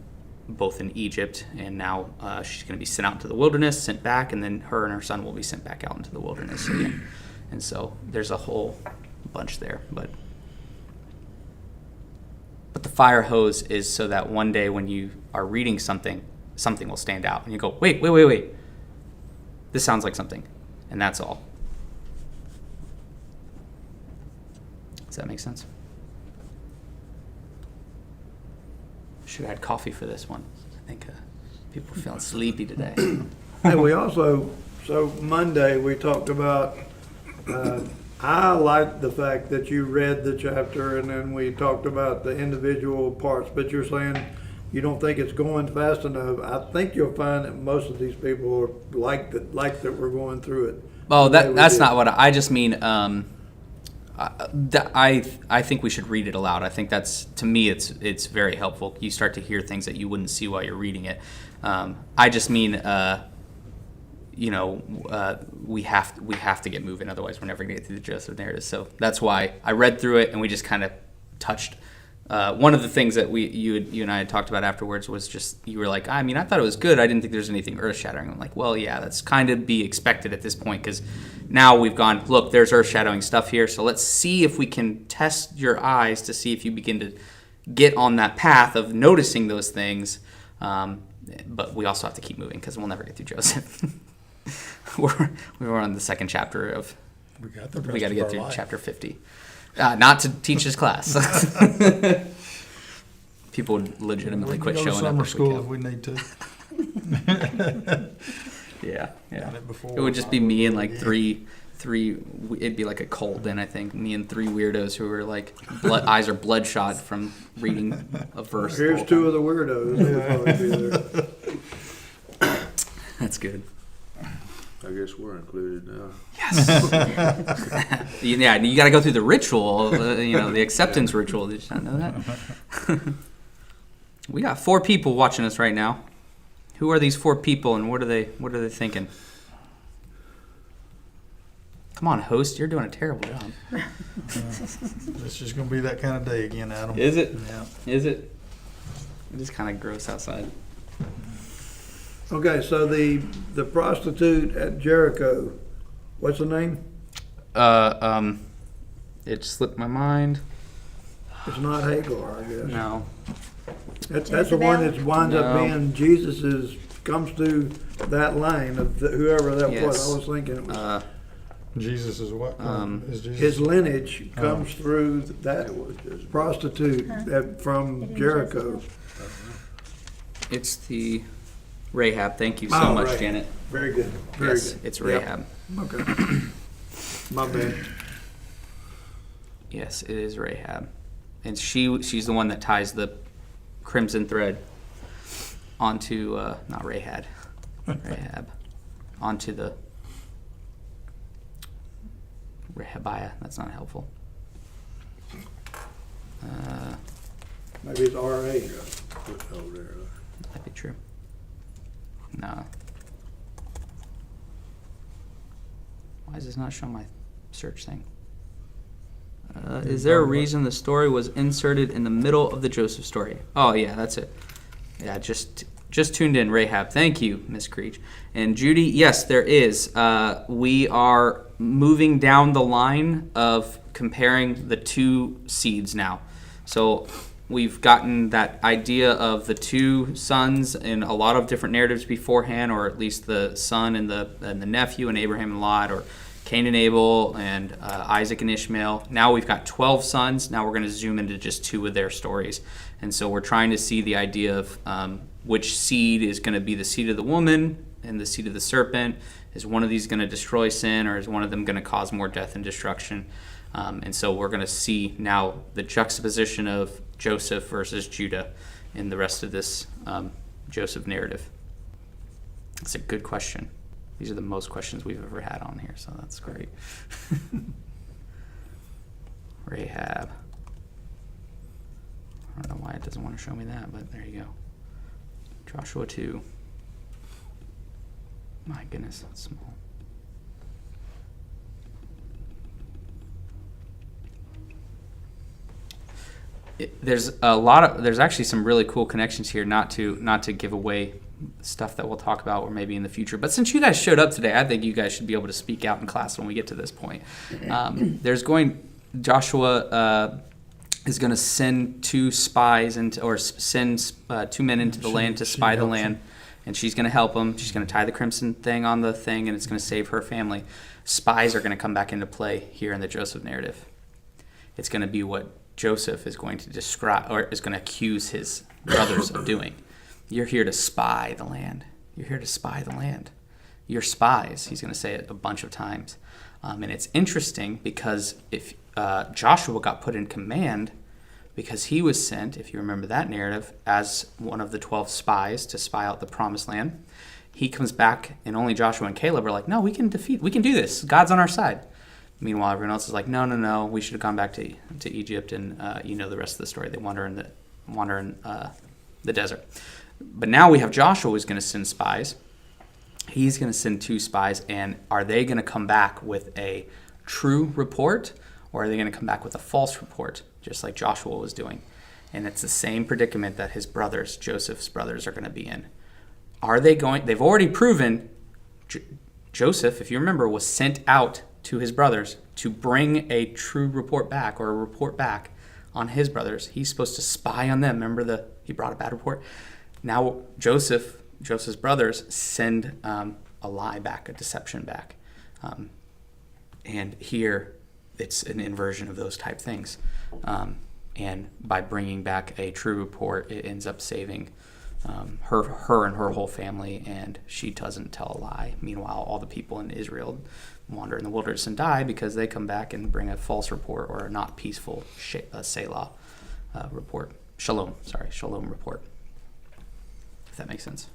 [SPEAKER 1] both in Egypt, and now she's going to be sent out into the wilderness, sent back, and then her and her son will be sent back out into the wilderness again. And so there's a whole bunch there. But the fire hose is so that one day when you are reading something will stand out, and you go, wait. This sounds like something. And that's all. Does that make sense? Should have had coffee for this one. I think people are feeling sleepy today.
[SPEAKER 3] And we also, so Monday we talked about, I like the fact that you read the chapter and then we talked about the individual parts, but you're saying you don't think it's going fast enough. I think you'll find that most of these people are like that we're going through it.
[SPEAKER 1] Oh, that's not what I just mean. I think we should read it aloud. I think that's, to me, it's very helpful. You start to hear things that you wouldn't see while you're reading it. I just mean, we have to get moving. Otherwise, we're never going to get through the Joseph narrative. So that's why I read through it, and we just kind of touched. One of the things that you and I had talked about afterwards was just, you were like, I mean, I thought it was good. I didn't think there's anything earth-shattering. I'm like, well, yeah, that's kind of be expected at this point, because now we've gone, look, there's earth-shattering stuff here, so let's see if we can test your eyes to see if you begin to get on that path of noticing those things. But we also have to keep moving, because we'll never get through Joseph. we're on the second chapter of. We got to get through chapter 50. Not to teach this class. People would legitimately quit showing up.
[SPEAKER 5] Summer school if we need to.
[SPEAKER 1] Yeah. It would just be me and like three. It'd be like a cult then, I think. Me and three weirdos who were like, eyes are bloodshot from reading a verse.
[SPEAKER 3] Here's two of the weirdos.
[SPEAKER 1] That's good.
[SPEAKER 4] I guess we're included now.
[SPEAKER 1] Yes. Yeah, you got to go through the ritual, the acceptance ritual. Did you not know that? We got 4 people watching us right now. Who are these 4 people, and what are they thinking? Come on, host, you're doing a terrible job.
[SPEAKER 5] It's just going to be that kind of day again, Adam.
[SPEAKER 1] Is it?
[SPEAKER 5] Yeah.
[SPEAKER 1] Is it? It is kind of gross outside.
[SPEAKER 3] Okay, so the prostitute at Jericho, what's the name?
[SPEAKER 1] It slipped my mind.
[SPEAKER 3] It's not Hagar, I guess.
[SPEAKER 1] No.
[SPEAKER 3] That's the one that winds up being Jesus's, comes through that line of whoever that was. I was thinking it was.
[SPEAKER 5] Jesus is what? Is Jesus?
[SPEAKER 3] His lineage comes through that prostitute from Jericho.
[SPEAKER 1] It's the Rahab. Thank you so much,
[SPEAKER 3] right.
[SPEAKER 1] Janet.
[SPEAKER 3] Very good. Very
[SPEAKER 1] Yes,
[SPEAKER 3] good.
[SPEAKER 1] it's Rahab.
[SPEAKER 3] Yep. Okay. My bad.
[SPEAKER 1] Yes, it is Rahab. And she's the one that ties the crimson thread onto, not Rahab, onto the Rehabiah. That's not helpful.
[SPEAKER 3] Maybe it's R.A.
[SPEAKER 4] Over there.
[SPEAKER 1] That'd be true. No. Why does this not show my search thing? Is there a reason the story was inserted in the middle of the Joseph story? Oh, yeah, that's it. Yeah, just tuned in, Rahab. Thank you, Miss Creech. And Judy, yes, there is. We are moving down the line of comparing the 2 seeds now. So we've gotten that idea of the 2 sons in a lot of different narratives beforehand, or at least the son and the nephew, and Abraham and Lot, or Cain and Abel, and Isaac and Ishmael. Now we've got 12 sons. Now we're going to zoom into just 2 of their stories. And so we're trying to see the idea of which seed is going to be the seed of the woman and the seed of the serpent. Is one of these going to destroy sin, or is one of them going to cause more death and destruction? And so we're going to see now the juxtaposition of Joseph versus Judah in the rest of this Joseph narrative. It's a good question. These are the most questions we've ever had on here, so that's great. Rahab. I don't know why it doesn't want to show me that, but there you go. Joshua 2. My goodness, that's small. There's actually some really cool connections here, not to give away stuff that we'll talk about or maybe in the future. But since you guys showed up today, I think you guys should be able to speak out in class when we get to this point. Joshua is going to send 2 spies send 2 men into the land to spy the land, and she's going to help them. She's going to tie the crimson thing on the thing, and it's going to save her family. Spies are going to come back into play here in the Joseph narrative. It's going to be what Joseph is going to describe, or is going to accuse his brothers of doing. You're here to spy the land. You're here to spy the land. You're spies. He's going to say it a bunch of times. And it's interesting because if Joshua got put in command because he was sent, if you remember that narrative, as one of the 12 spies to spy out the promised land. He comes back and only Joshua and Caleb are like, no, we can do this. God's on our side. Meanwhile, everyone else is like, no, we should have gone back to Egypt, and you know the rest of the story. They wander in the desert. But now we have Joshua who's going to send spies. He's going to send 2 spies, and are they going to come back with a true report, or are they going to come back with a false report, just like Joshua was doing? And it's the same predicament that his brothers, Joseph's brothers, are going to be in. Are they going? They've already proven Joseph, if you remember, was sent out to his brothers to bring a true report back, or a report back on his brothers. He's supposed to spy on them. Remember he brought a bad report? Now Joseph's brothers send a lie back, a deception back. And here it's an inversion of those type things. And by bringing back a true report, it ends up saving her and her whole family, and she doesn't tell a lie. Meanwhile, all the people in Israel wander in the wilderness and die because they come back and bring a false report, or a not peaceful Selah report. Shalom report. If that makes sense.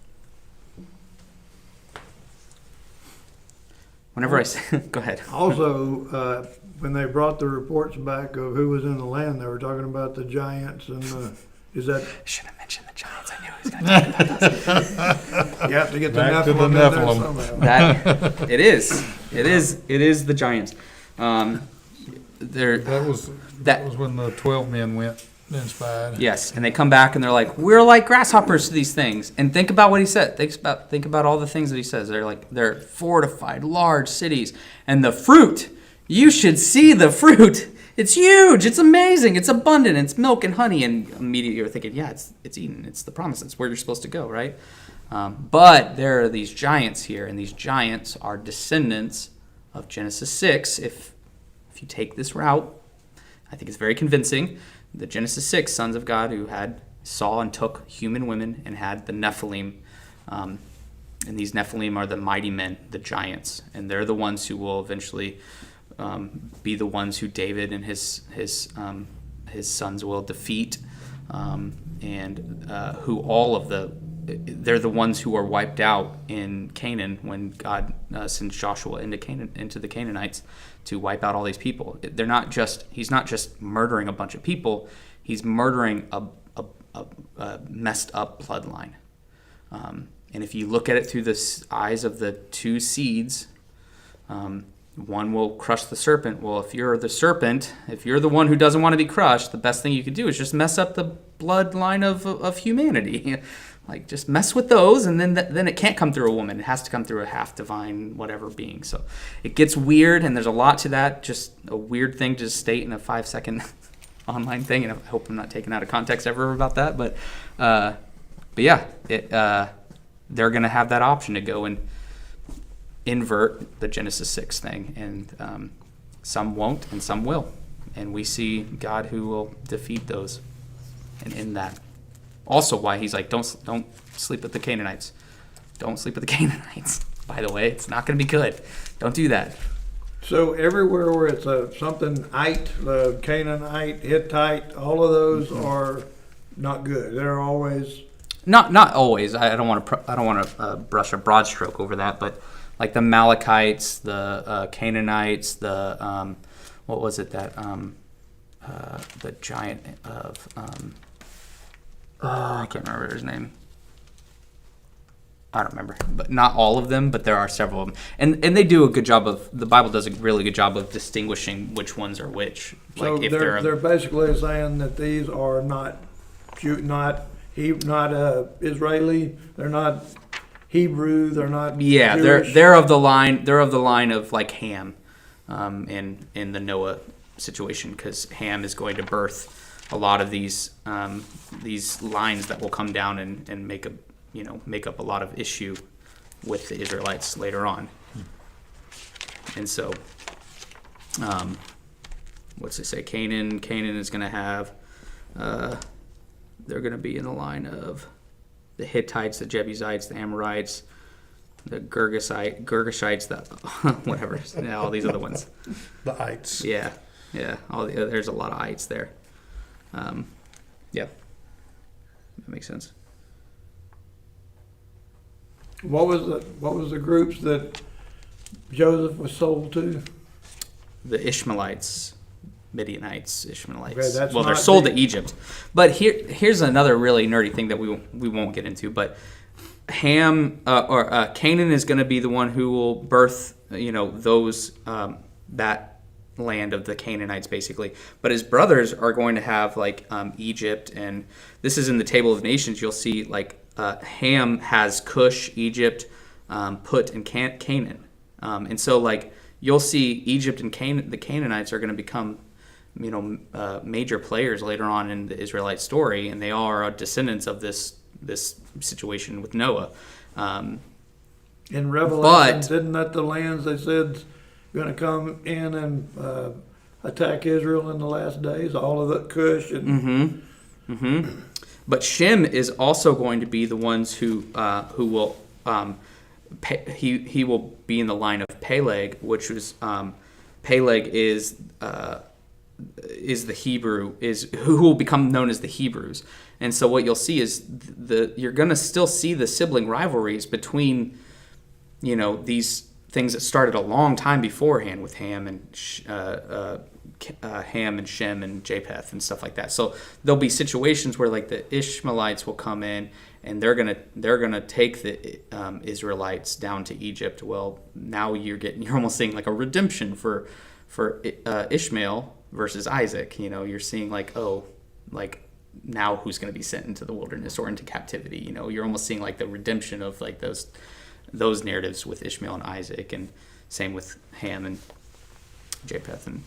[SPEAKER 1] Whenever I say, go ahead.
[SPEAKER 3] Also, when they brought the reports back of who was in the land, they were talking about the giants and is that?
[SPEAKER 1] Should have mentioned the giants. I knew he was going to talk about those.
[SPEAKER 3] You have to get the
[SPEAKER 5] Back to the
[SPEAKER 3] Nephilim in there
[SPEAKER 5] Nephilim.
[SPEAKER 3] somehow.
[SPEAKER 1] That it is the giants.
[SPEAKER 5] That was when the 12 men went and spied.
[SPEAKER 1] Yes, and they come back and they're like, we're like grasshoppers to these things. And think about what he said. Think about all the things that he says. They're fortified, large cities, and the fruit. You should see the fruit. It's huge. It's amazing. It's abundant. It's milk and honey. And immediately you're thinking, yeah, it's Eden. It's the promise. It's where you're supposed to go, right? But there are these giants here, and these giants are descendants of Genesis 6. If you take this route, I think it's very convincing. The Genesis 6 sons of God who saw and took human women and had the Nephilim. And these Nephilim are the mighty men, the giants. And they're the ones who will eventually be the ones who David and his sons will defeat. And who they're the ones who are wiped out in Canaan when God sends Joshua into the Canaanites to wipe out all these people. He's not just murdering a bunch of people, he's murdering a messed up bloodline. And if you look at it through the eyes of the 2 seeds, one will crush the serpent. Well, if you're the serpent, if you're the one who doesn't want to be crushed, the best thing you can do is just mess up the bloodline of humanity. Like, just mess with those, and then it can't come through a woman. It has to come through a half-divine whatever being. So it gets weird, and there's a lot to that. Just a weird thing to state in a 5-second online thing, and I hope I'm not taken out of context ever about that. But yeah, they're going to have that option to go and invert the Genesis 6 thing, and some won't, and some will. And we see God who will defeat those, and in that. Also, why he's like, don't sleep with the Canaanites. Don't sleep with the Canaanites. By the way, it's not going to be good. Don't do that.
[SPEAKER 3] So everywhere where it's something Canaanite, Hittite, all of those are not good. They're always
[SPEAKER 1] Not always. I don't want to brush a broad stroke over that, but like the Amalekites, the Canaanites, the what was it that the giant of I can't remember his name. I don't remember, but not all of them, but there are several of them. And they do a good job the Bible does a really good job of distinguishing which ones are which.
[SPEAKER 3] so
[SPEAKER 1] Like if
[SPEAKER 3] they're basically saying that these are not Israeli, they're not Hebrew, they're not
[SPEAKER 1] yeah,
[SPEAKER 3] Jewish.
[SPEAKER 1] they're of the line of like Ham, in the Noah situation, because Ham is going to birth a lot of these lines that will come down and make up a lot of issue with the Israelites later on. And so, what's it say? Canaan is going to have, they're going to be in the line of the Hittites, the Jebusites, the Amorites, the Girgashites, the whatever, all these other ones.
[SPEAKER 5] The ites.
[SPEAKER 1] Yeah. There's a lot of ites there. Yeah, that makes sense.
[SPEAKER 3] What was the groups that Joseph was sold to?
[SPEAKER 1] the Ishmaelites, Midianites, Ishmaelites.
[SPEAKER 3] Okay, that's
[SPEAKER 1] Well, they're
[SPEAKER 3] not
[SPEAKER 1] sold
[SPEAKER 3] the-
[SPEAKER 1] to Egypt. But here's another really nerdy thing that we won't get into. But Ham or Canaan is going to be the one who will birth, those that land of the Canaanites, basically. But his brothers are going to have like Egypt, and this is in the Table of Nations. You'll see like Ham has Cush, Egypt, Put, and Canaan, and so like you'll see Egypt and the Canaanites are going to become major players later on in the Israelite story, and they are descendants of this situation with Noah.
[SPEAKER 3] In Revelation,
[SPEAKER 1] But-
[SPEAKER 3] isn't that the lands they said going to come in and attack Israel in the last days? All of the Cush and
[SPEAKER 1] But Shem is also going to be the ones who will he will be in the line of Peleg, which was Peleg is the Hebrew who will become known as the Hebrews. And so what you'll see is you're going to still see the sibling rivalries between these things that started a long time beforehand with Ham and Shem and Japheth and stuff like that. So there'll be situations where like the Ishmaelites will come in and they're gonna take the Israelites down to Egypt. Well, now you're almost seeing like a redemption for Ishmael versus Isaac. You're seeing like now who's going to be sent into the wilderness or into captivity. You're almost seeing like the redemption of like those narratives with Ishmael and Isaac, and same with Ham and Japheth and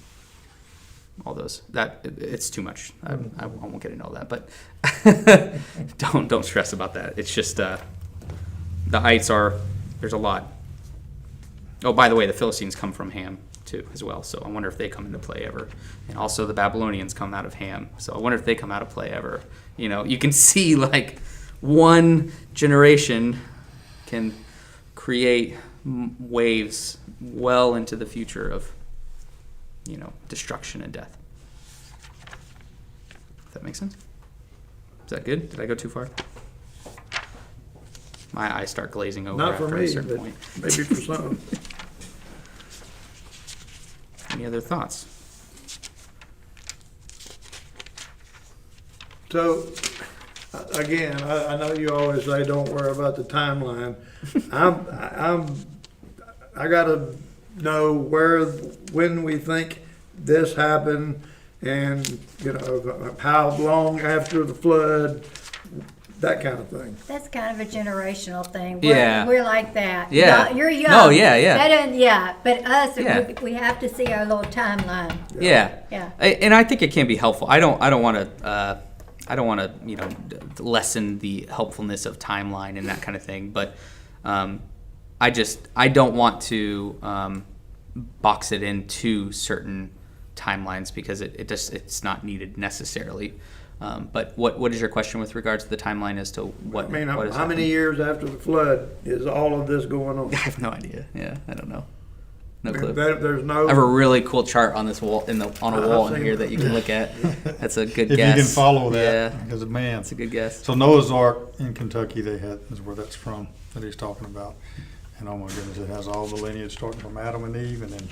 [SPEAKER 1] all those. That it's too much. I won't get into all that, but don't stress about that. It's just the ites there's a lot. Oh, by the way, the Philistines come from Ham too as well, so I wonder if they come into play ever. And also the Babylonians come out of Ham, so I wonder if they come out of play ever. You can see like one generation can create waves well into the future of destruction and death. If that makes sense? Is that good? Did I go too far? My eyes start glazing over
[SPEAKER 3] not
[SPEAKER 1] after
[SPEAKER 3] for
[SPEAKER 1] a
[SPEAKER 3] me,
[SPEAKER 1] certain
[SPEAKER 3] but
[SPEAKER 1] point.
[SPEAKER 3] maybe for some.
[SPEAKER 1] Any other thoughts?
[SPEAKER 3] So, again, I know you always say don't worry about the timeline. I gotta know when we think this happened, and how long after the flood, that kind of thing.
[SPEAKER 2] That's kind of a generational thing.
[SPEAKER 1] Yeah.
[SPEAKER 2] We're like that.
[SPEAKER 1] Yeah.
[SPEAKER 2] You're young.
[SPEAKER 1] No, yeah.
[SPEAKER 2] That doesn't, yeah. But us,
[SPEAKER 1] Yeah.
[SPEAKER 2] we have to see our little timeline.
[SPEAKER 1] Yeah.
[SPEAKER 2] Yeah.
[SPEAKER 1] And I think it can be helpful. I don't want to lessen the helpfulness of timeline and that kind of thing, but I don't want to box it into certain timelines because it's not needed necessarily. But what is your question with regards to the timeline as to what?
[SPEAKER 3] I mean,
[SPEAKER 1] what is
[SPEAKER 3] how many
[SPEAKER 1] happening?
[SPEAKER 3] years after the flood is all of this going on?
[SPEAKER 1] I have no idea. Yeah, I don't know. No clue.
[SPEAKER 3] There's no.
[SPEAKER 1] I have a really cool chart on this wall on a wall in
[SPEAKER 3] seen
[SPEAKER 1] here
[SPEAKER 3] that.
[SPEAKER 1] that you can look at. That's a good
[SPEAKER 5] If
[SPEAKER 1] guess.
[SPEAKER 5] you can follow that,
[SPEAKER 1] Yeah,
[SPEAKER 5] because man,
[SPEAKER 1] that's a good guess.
[SPEAKER 5] so Noah's Ark in Kentucky, is where that's from that he's talking about, and oh my goodness, it has all the lineage starting from Adam and Eve, and then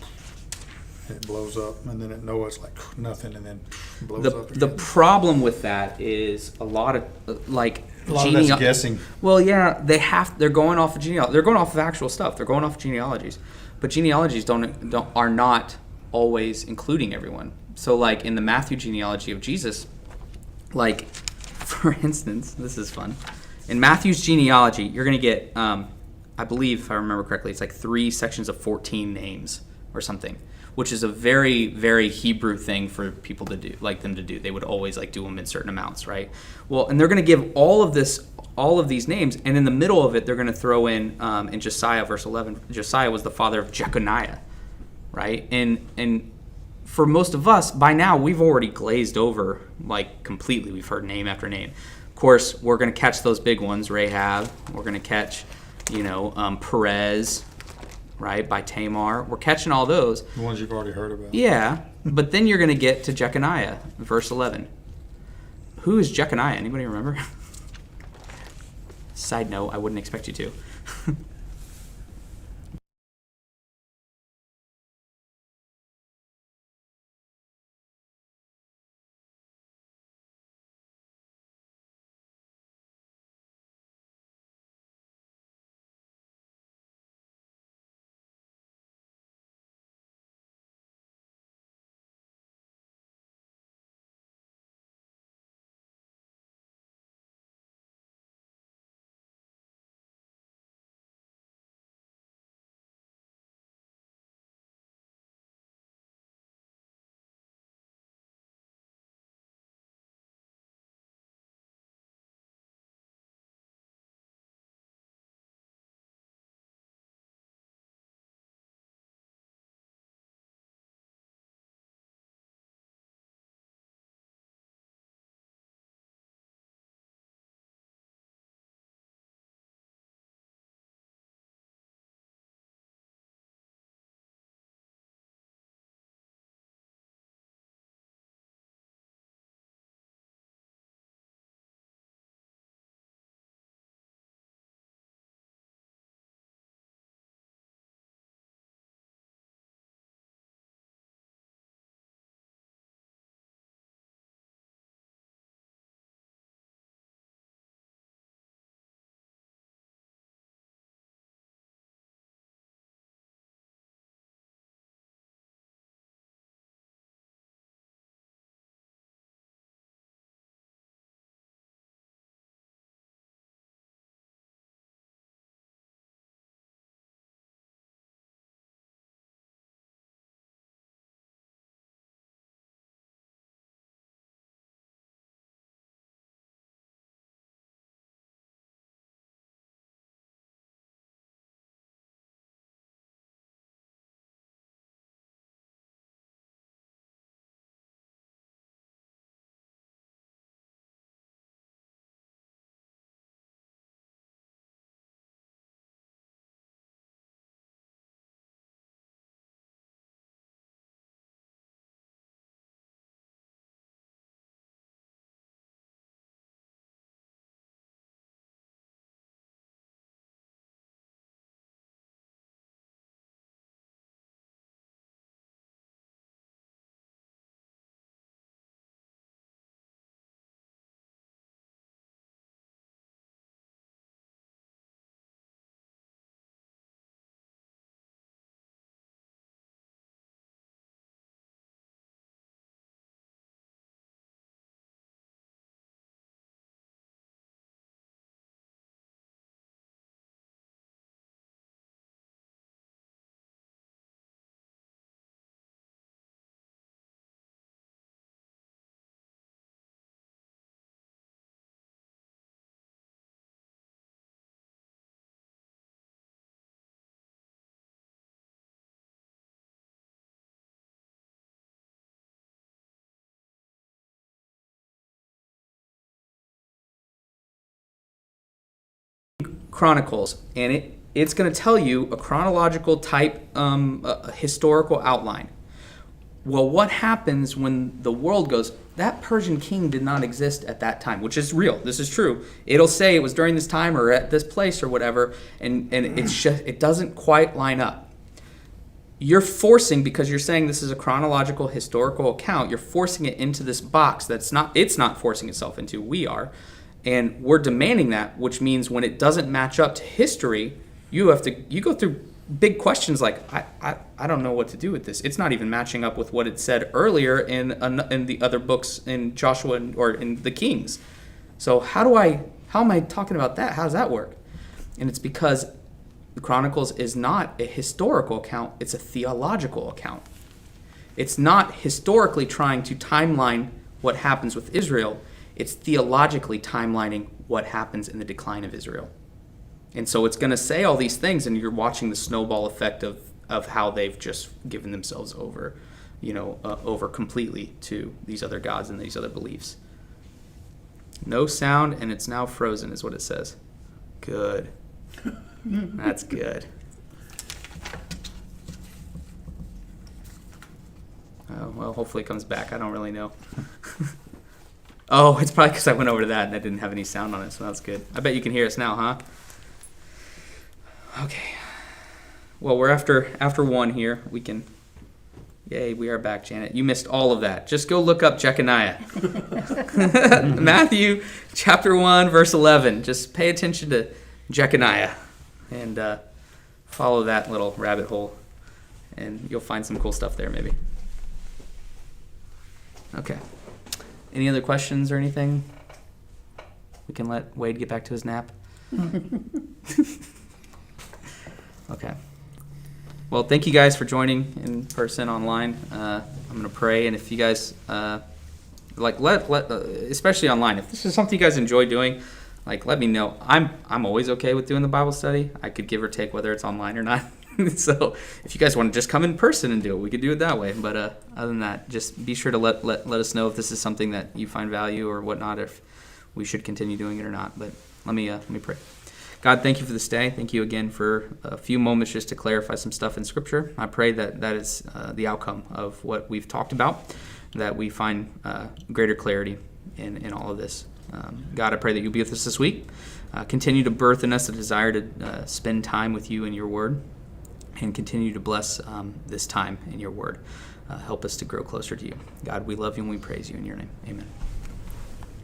[SPEAKER 5] it blows up, and then at Noah it's like nothing, and then blows up
[SPEAKER 1] The
[SPEAKER 5] again.
[SPEAKER 1] problem with that is a lot of like
[SPEAKER 5] A lot of that's guessing.
[SPEAKER 1] Well, yeah, they're going off of genealogy. They're going off of actual stuff. They're going off of genealogies, but genealogies are not always including everyone. So, like in the Matthew genealogy of Jesus, like for instance, this is fun. In Matthew's genealogy, you're going to get, I believe, if I remember correctly, it's like 3 sections of 14 names or something, which is a very, very Hebrew thing for people to do, like them to do. They would always like do them in certain amounts, right? Well, and they're going to give all of these names, and in the middle of it, they're going to throw in Josiah, verse 11. Josiah was the father of Jeconiah, right? And for most of us, by now, we've already glazed over like completely. We've heard name after name. Of course, we're going to catch those big ones, Rahab. We're going to catch, Perez, right, by Tamar. We're catching all those.
[SPEAKER 5] The ones you've already heard about.
[SPEAKER 1] Yeah, but then you're going to get to Jeconiah, verse 11. Who is Jeconiah? Anybody remember? Side note, I wouldn't expect you to. Chronicles, and it's going to tell you a chronological type a historical outline. Well, what happens when the world goes, that Persian king did not exist at that time, which is real. This is true. It'll say it was during this time or at this place or whatever, and it's just, it doesn't quite line up. You're forcing, because you're saying this is a chronological historical account, you're forcing it into this box it's not forcing itself into, we are. And we're demanding that, which means when it doesn't match up to history, you go through big questions like, I don't know what to do with this. It's not even matching up with what it said earlier in the other books in Joshua or in the Kings. So how am I talking about that? How does that work? And it's because the Chronicles is not a historical account, it's a theological account. It's not historically trying to timeline what happens with Israel, it's theologically timelining what happens in the decline of Israel. And so it's going to say all these things, and you're watching the snowball effect of how they've just given themselves over, over completely to these other gods and these other beliefs. No sound, and it's now frozen, is what it says. Good. That's good. Oh, well, hopefully it comes back. I don't really know. Oh, it's probably because I went over to that and I didn't have any sound on it, so that's good. I bet you can hear us now, huh? Okay. Well, we're after one here. Yay, we are back, Janet. You missed all of that. Just go look up Jeconiah. Matthew chapter 1, verse 11. Just pay attention to Jeconiah and follow that little rabbit hole, and you'll find some cool stuff there maybe. Okay. Any other questions or anything? We can let Wade get back to his nap. Okay. Well, thank you guys for joining in person online. I'm going to pray, and if you guys especially online, if this is something you guys enjoy doing, let me know. I'm always okay with doing the Bible study. I could give or take whether it's online or not. So if you guys want to just come in person and do it, we could do it that way. But other than that, just be sure to let us know if this is something that you find value or whatnot, if we should continue doing it or not. But let me pray. God, thank you for this day. Thank you again for a few moments just to clarify some stuff in Scripture. I pray that is the outcome of what we've talked about, that we find greater clarity in all of this. God, I pray that you'll be with us this week. Continue to birth in us a desire to spend time with you and your word, and continue to bless this time in your word. Help us to grow closer to you. God, we love you and we praise you in your name. Amen.